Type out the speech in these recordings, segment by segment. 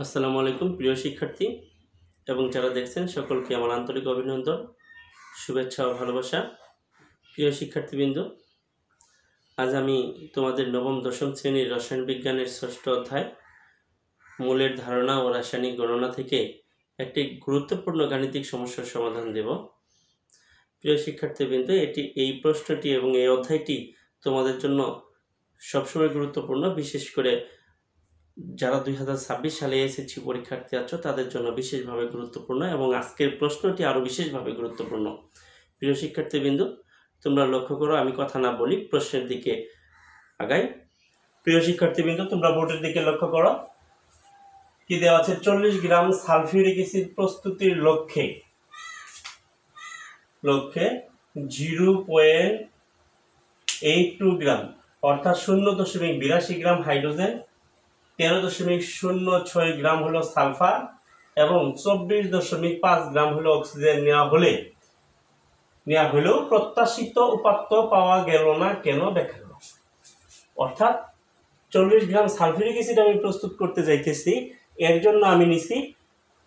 আসসালামু আলাইকুম প্রিয় শিক্ষার্থী এবং যারা দেখছেন সকলকে আমার আন্তরিক অভিনন্দন, শুভেচ্ছা ও ভালোবাসা। প্রিয় শিক্ষার্থীবৃন্দ, আজ আমি তোমাদের নবম দশম শ্রেণীর রসায়ন বিজ্ঞানের ষষ্ঠ অধ্যায় মূলের ধারণা ও রাসায়নিক গণনা থেকে একটি গুরুত্বপূর্ণ গাণিতিক সমস্যার সমাধান দেব। প্রিয় শিক্ষার্থীবৃন্দ, এই প্রশ্নটি এবং এই অধ্যায়টি তোমাদের জন্য সবসময় গুরুত্বপূর্ণ, বিশেষ করে যারা 2026 সালে এসএসসি পরীক্ষার্থী আছো তাদের জন্য বিশেষভাবে গুরুত্বপূর্ণ এবং আজকের প্রশ্নটি আরও বিশেষভাবে গুরুত্বপূর্ণ। প্রিয় শিক্ষার্থীবৃন্দ, তোমরা লক্ষ্য করো, আমি কথা না বলি, প্রশ্নের দিকে আগাই। প্রিয় শিক্ষার্থীবৃন্দ, তোমরা বোর্ডের দিকে লক্ষ্য করো, কি দেওয়া আছে? 40 গ্রাম সালফিউরিক অ্যাসিড প্রস্তুতির লক্ষ্যে 0.82 গ্রাম অর্থাৎ 0.82 গ্রাম হাইড্রোজেন, 13.06 গ্রাম হলো সালফার এবং 24.5 গ্রাম হলো অক্সিজেন নেওয়া হলেও প্রত্যাশিত উপাত্ত পাওয়া গেল না, কেন? ব্যাখ্যা করো। অর্থাৎ 40 গ্রাম সালফিউরিক অ্যাসিড আমি প্রস্তুত করতে যাইতেছি, এর জন্য আমি নিছি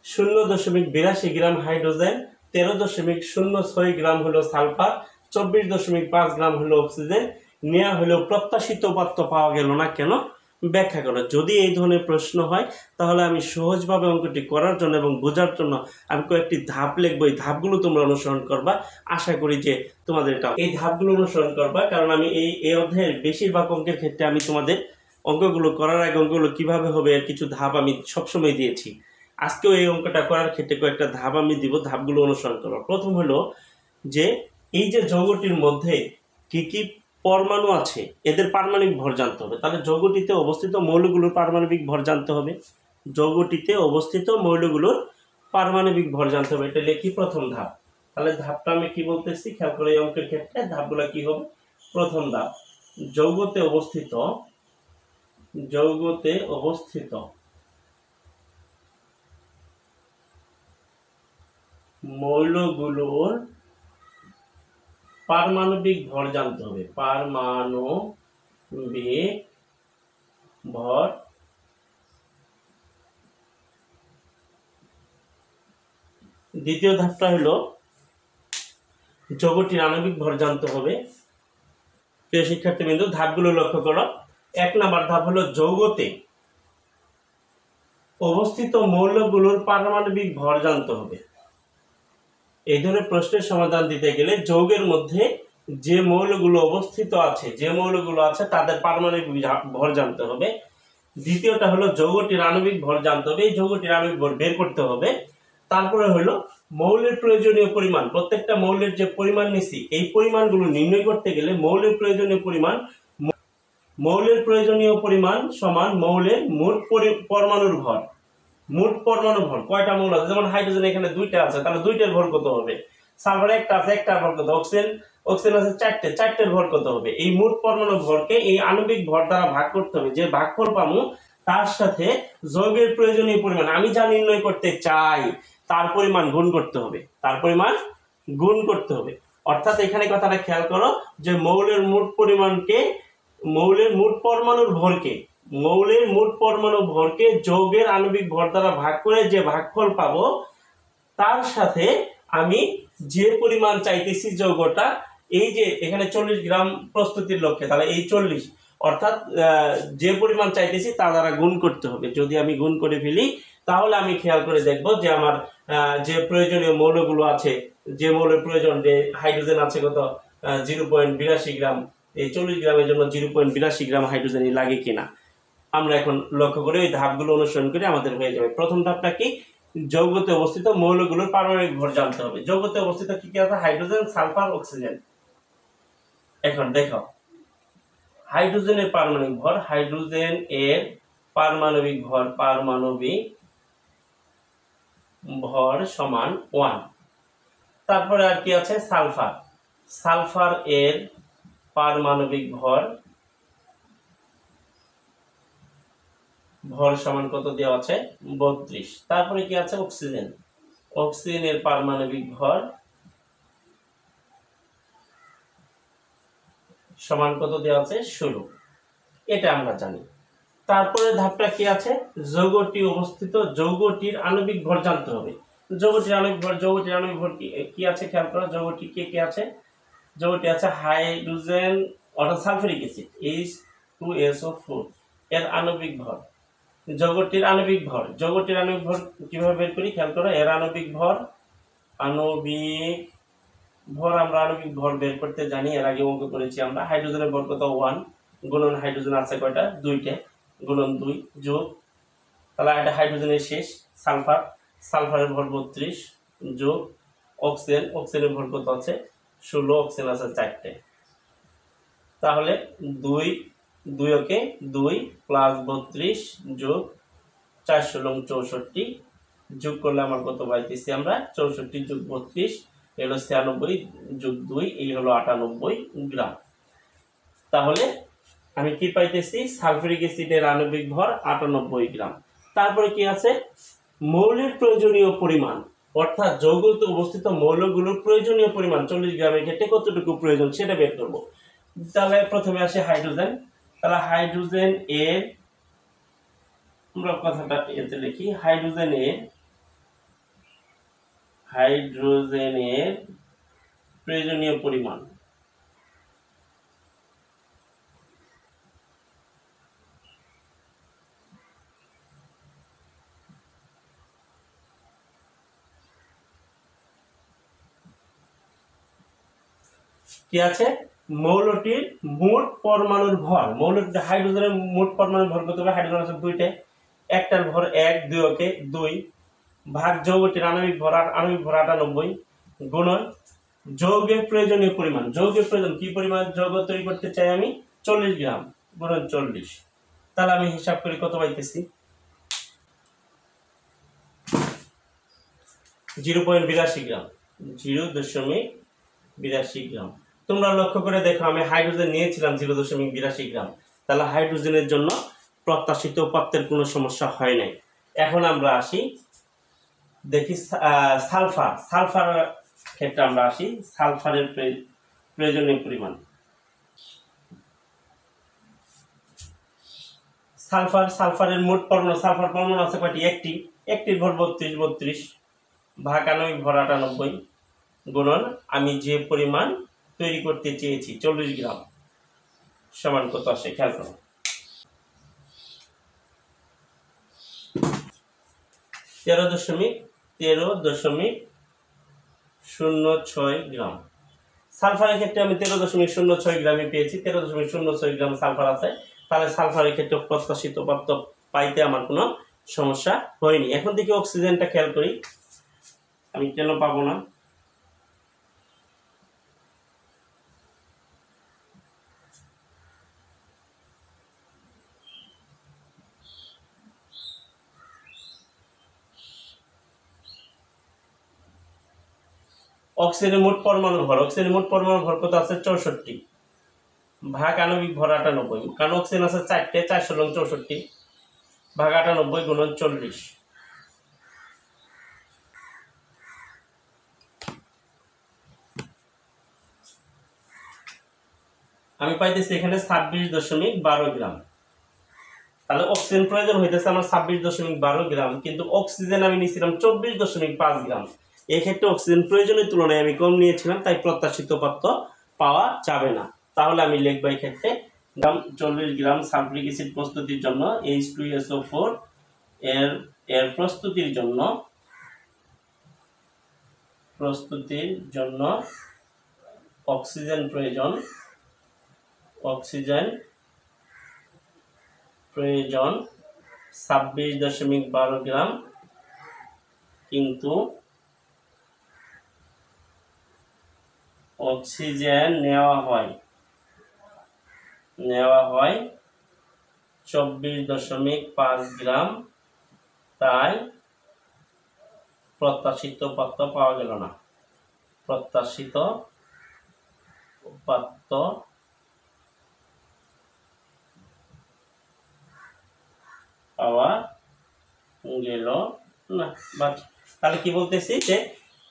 0.82 গ্রাম হাইড্রোজেন, 13.06 গ্রাম হলো সালফার, 24.5 গ্রাম হলো অক্সিজেন নেওয়া হলেও প্রত্যাশিত উপাত্ত পাওয়া গেল না, কেন? ব্যাখ্যা করো। যদি এই ধরনের প্রশ্ন হয় তাহলে আমি সহজভাবে অঙ্কটি করার জন্য এবং বোঝার জন্য আমি কয়েকটি ধাপ লিখবো। এই ধাপগুলো তোমরা অনুসরণ করবা। আশা করি যে তোমাদের এই ধাপগুলো অনুসরণ করবা, কারণ আমি এই অধ্যায়ের বেশিরভাগ অঙ্কের ক্ষেত্রে আমি তোমাদের অঙ্কগুলো করার আগে অঙ্কগুলো কিভাবে হবে এর কিছু ধাপ আমি সবসময় দিয়েছি। আজকেও এই অঙ্কটা করার ক্ষেত্রে কয়েকটা ধাপ আমি দিব, ধাপগুলো অনুসরণ করো। প্রথম হলো যে এই যে যৌগটির মধ্যে কি কি পরমাণু আছে এদের পারমাণবিক ভর জানতে হবে। তাহলে যৌগটিতে অবস্থিত মৌলগুলোর পারমাণবিক ভর জানতে হবে। যৌগটিতে অবস্থিত মৌলগুলোর পারমাণবিক ভর জানতে হবে, এটা লিখি প্রথম ধাপ। তাহলে ধাপটা আমি কি বলতেছি খেয়াল করে, এই অঙ্কের ক্ষেত্রে ধাপগুলো কি হবে? প্রথম ধাপ, যৌগতে অবস্থিত মৌলগুলোর পারমাণবিক ভর জানতে হবে। পারমাণবিক ভর। দ্বিতীয় ধাপটা হলো যৌগটির আণবিক ভর জানতে হবে। প্রিয় শিক্ষার্থীবৃন্দ, ধাপগুলো লক্ষ্য করো। 1 নম্বর ধাপ হলো যৌগতে অবস্থিত মৌলগুলোর পারমাণবিক ভর জানতে হবে। এই ধরনের প্রশ্নের সমাধান দিতে গেলে যৌগের মধ্যে যে মৌলগুলো অবস্থিত আছে তাদের পারমাণবিক ভর জানতে হবে। দ্বিতীয়টা হলো যৌগটির আণবিক ভর জানতে হবে, এই যৌগটির আণবিক ভর বের করতে হবে। তারপরে হলো মৌলের প্রয়োজনীয় পরিমাণ, প্রত্যেকটা মৌলের যে পরিমাণ নিছি এই পরিমাণগুলো নির্ণয় করতে গেলে মৌলের প্রয়োজনীয় পরিমাণ সমান মৌলের মোট পরমাণুর ভর। মোট পরমাণু ভর কয়টা মৌল আছে? যেমন হাইড্রোজেন এখানে 2টা আছে, তাহলে 2টার ভর কত হবে? সালফার একটা আছে, একটার ভর কত? অক্সিজেন আছে 4টার ভর কত হবে? এই মোট পরমাণু ভরকে এই আণবিক ভর দ্বারা ভাগ করতে হবে। যে ভাগফল পাবো তার সাথে যৌগের প্রয়োজনীয় পরিমাণ আমি যা নির্ণয় করতে চাই তার পরিমাণ গুণ করতে হবে। অর্থাৎ এখানে কথাটা খেয়াল করো যে মৌলের মোট পরমাণু ভরকে যৌগের আণবিক ভর দ্বারা ভাগ করে যে ভাগফল পাবো তার সাথে আমি যে পরিমাণ চাইতেছি যৌগটা, এই যে এখানে 40 গ্রাম প্রস্তুতির লক্ষ্যে, তাহলে এই 40 অর্থাৎ যে পরিমাণ চাইতেছি তা দ্বারা গুণ করতে হবে। যদি আমি গুণ করে ফেলি তাহলে আমি খেয়াল করে দেখব যে আমার যে প্রয়োজনীয় মৌলগুলো আছে, যে মৌলের প্রয়োজন, যে হাইড্রোজেন আছে কত? 0.82 গ্রাম। এই 40 গ্রামের জন্য 0.82 গ্রাম হাইড্রোজেনই লাগে কিনা আমরা এখন লক্ষ্য করে ওই ধাপগুলো অনুসরণ করে আমাদের হয়ে যাবে। প্রথম ধাপটা কি? যৌগতে অবস্থিত মৌলগুলোর পারমাণবিক ভর জানতে হবে। যৌগতে অবস্থিত কি কি আছে? Hydrogen, sulphur, oxygen. এখন দেখো হাইড্রোজেনের পারমাণবিক ভর, হাইড্রোজেন এর পারমাণবিক ভর সমান 1। তারপরে আর কি আছে? সালফার এর পারমাণবিক ভর সমান কত দেওয়া আছে? 32। তারপরে কি আছে? অক্সিজেনের পারমাণবিক ভর সমান কত দেওয়া আছে? 16। এটা আমরা জানি। তারপরে ধাপটা কি আছে, যৌগটি অবস্থিত যৌগটির আণবিক ভর জানতে হবে। যৌগটির আণবিক ভর কি আছে খেয়াল করো। যৌগটি কি আছে, যৌগটি আছে হাইড্রোজেন অর্থাৎ সালফিউরিক অ্যাসিড H2SO4 এর আণবিক ভর। যৌগটির আণবিক ভর কিভাবে বের করি খেয়াল করো। এর আণবিক ভর আমরা আণবিক ভর বের করতে জানি, এর আগে অঙ্ক করেছি আমরা। হাইড্রোজেনের ভর কত 1 গুণন হাইড্রোজেন আছে কয়টা 2টে গুণন 2 যোগ, তাহলে এটা হাইড্রোজেনের শেষ সালফারের ভর 32 যোগ অক্সিজেনের ভর কত আছে 16, অক্সিজেন আছে 4টে। তাহলে 2 ওকে 2 প্লাস 32 যোগ 4 16 64 যোগ করলে আমার কত পাইতেছি আমরা 64 যোগ 32 এলো 96 যোগ 2 এই হলো 98 গ্রাম। তাহলে আমি কি পাইতেছি, সালফিউরিক অ্যাসিডের আণবিক ভর 98 গ্রাম। তারপরে কি আছে, মৌলের প্রয়োজনীয় পরিমাণ, অর্থাৎ যৌগতে অবস্থিত মৌলগুলোর প্রয়োজনীয় পরিমাণ 40 গ্রামের ক্ষেত্রে কতটুকু প্রয়োজন সেটা বের করব। তাহলে প্রথমে আসে হাইড্রোজেন। তাহলে হাইড্রোজেন এর আমরা কথাটা এতে লিখি, হাইড্রোজেনের প্রয়োজনীয় পরিমাণ কি আছে, মৌলটির মোট পরমাণুর ভর। হাইড্রোজেনের মোট পরমাণুর ভর কত হবে, হাইড্রোজেন আছে 2টে, একটার ভর 1 2 ওকে 2 ভাগ যৌগটির আণবিক ভর 98 গুণন যৌগের প্রয়োজনীয় পরিমাণ। যৌগের প্রয়োজন কি পরিমাণ যৌগ তৈরি করতে চাই আমি 40 গ্রাম গুণন 40। তাহলে আমি হিসাব করি কত পাইতেছি 0.82 গ্রাম, 0.82 গ্রাম। তোমরা লক্ষ্য করে দেখো আমি হাইড্রোজেন নিয়েছিলাম 0.82 গ্রাম। তাহলে হাইড্রোজেনের জন্য প্রত্যাশিত উপাত্তের কোনো সমস্যা হয় নাই। এখন আমরা আসি দেখি সালফার ক্ষেত্রে আমরা আসি সালফারের প্রয়োজনীয় পরিমাণ। সালফারের মোট পরমাণু, সালফার পরমাণু আছে কয়টি, একটির ভর 32 ভাগ আণবিক ভর 98 গুণন আমি যে পরিমাণ তৈরি করতে চেয়েছি 40 গ্রাম সমান কত আসে খেয়াল করো। 13.06 গ্রাম। সালফারের ক্ষেত্রে আমি 13.06 গ্রামই পেয়েছি, 13.06 গ্রাম সালফার আছে। তাহলে সালফারের ক্ষেত্রে প্রত্যাশিত উপাত্ত পাইতে আমার কোনো সমস্যা হয়নি। এখন দেখি অক্সিজেনটা খেয়াল করি, আমি কেন পাবো না। অক্সিজেনের মোট পরমাণু ভর কত আছে 64 ভাগ আণবিক ভর 98, কারণ অক্সিজেন আছে 4টে 4 16 64 ভাগ 98 গুণন 40। আমি পাইতেছি এখানে 26.12 গ্রাম। তাহলে অক্সিজেন প্রয়োজন হইতেছে আমার 26.12 গ্রাম, কিন্তু অক্সিজেন আমি নিয়েছিলাম 24.5 গ্রাম। এক্ষেত্রে অক্সিজেন প্রয়োজনের তুলনায় আমি কম নিয়েছিলাম, তাই প্রত্যাশিত উপাত্ত পাওয়া যাবে না। তাহলে আমি লিখব এই ক্ষেত্রে 40 গ্রাম সালফিউরিক অ্যাসিড প্রস্তুতির জন্য H2SO4 এর প্রস্তুতির জন্য অক্সিজেন প্রয়োজন 26.12 গ্রাম, কিন্তু অক্সিজেন নেওয়া হয় 24.5 গ্রাম, তাই প্রত্যাশিত উপাত্ত পাওয়া গেল না। প্রত্যাশিত উপাত্ত পাওয়া গেল না। তাহলে কি বলতেছি যে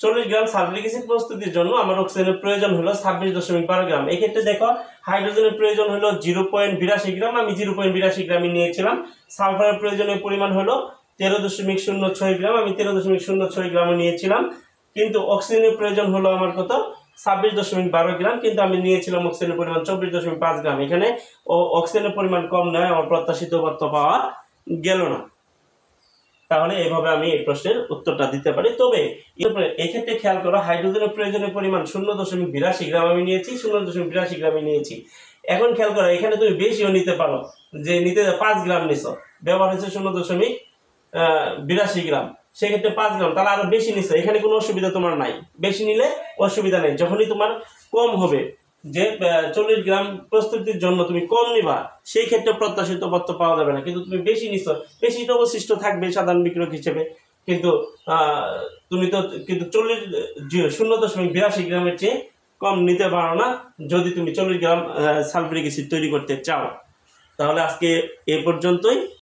40 গ্রাম সালফিউরিক অ্যাসিড প্রস্তুতির জন্য আমার অক্সিজেনের প্রয়োজন হলো 26.12 গ্রাম। এক্ষেত্রে দেখো হাইড্রোজেনের প্রয়োজন হলো 0.82 গ্রাম, আমি 0.82 গ্রামই নিয়েছিলাম। সালফারের প্রয়োজনীয় পরিমাণ হলো 13.06 গ্রাম, আমি 13.06 গ্রামও নিয়েছিলাম। কিন্তু অক্সিজেনের প্রয়োজন হলো আমার কত, 26.12 গ্রাম, কিন্তু আমি নিয়েছিলাম অক্সিজেনের পরিমাণ 24.5 গ্রাম। এখানে অক্সিজেনের পরিমাণ কম নয়, আমার প্রত্যাশিত উপাত্ত পাওয়া গেল না। তাহলে এইভাবে আমি এই প্রশ্নের উত্তরটা দিতে পারি। তবে এক্ষেত্রে খেয়াল করো, হাইড্রোজেনের প্রয়োজনীয় পরিমাণ 0.82 গ্রাম আমি নিয়েছি, 0.82 গ্রামই নিয়েছি। এখন খেয়াল করো, এখানে তুমি বেশিও নিতে পারো, যে নিতে 5 গ্রাম নিছো, ব্যবহার হয়েছে 0.82 গ্রাম, সেক্ষেত্রে 5 গ্রাম, তাহলে আরো বেশি নিছো, এখানে কোনো অসুবিধা তোমার নাই। বেশি নিলে অসুবিধা নেই। যখনই তোমার কম হবে, যে 40 গ্রাম প্রস্তুতির জন্য তুমি কম নিবা, সেই ক্ষেত্রে প্রত্যাশিত উপাত্ত পাওয়া যাবে না। কিন্তু তুমি বেশি নিছো, বেশিটা অবশিষ্ট থাকবে সাধারণ বিক্রয়ক হিসেবে। কিন্তু তুমি তো কিন্তু 0.82 গ্রামের চেয়ে কম নিতে পারো না, যদি তুমি 40 গ্রাম সালফিউরিক অ্যাসিড তৈরি করতে চাও। তাহলে আজকে এ পর্যন্তই।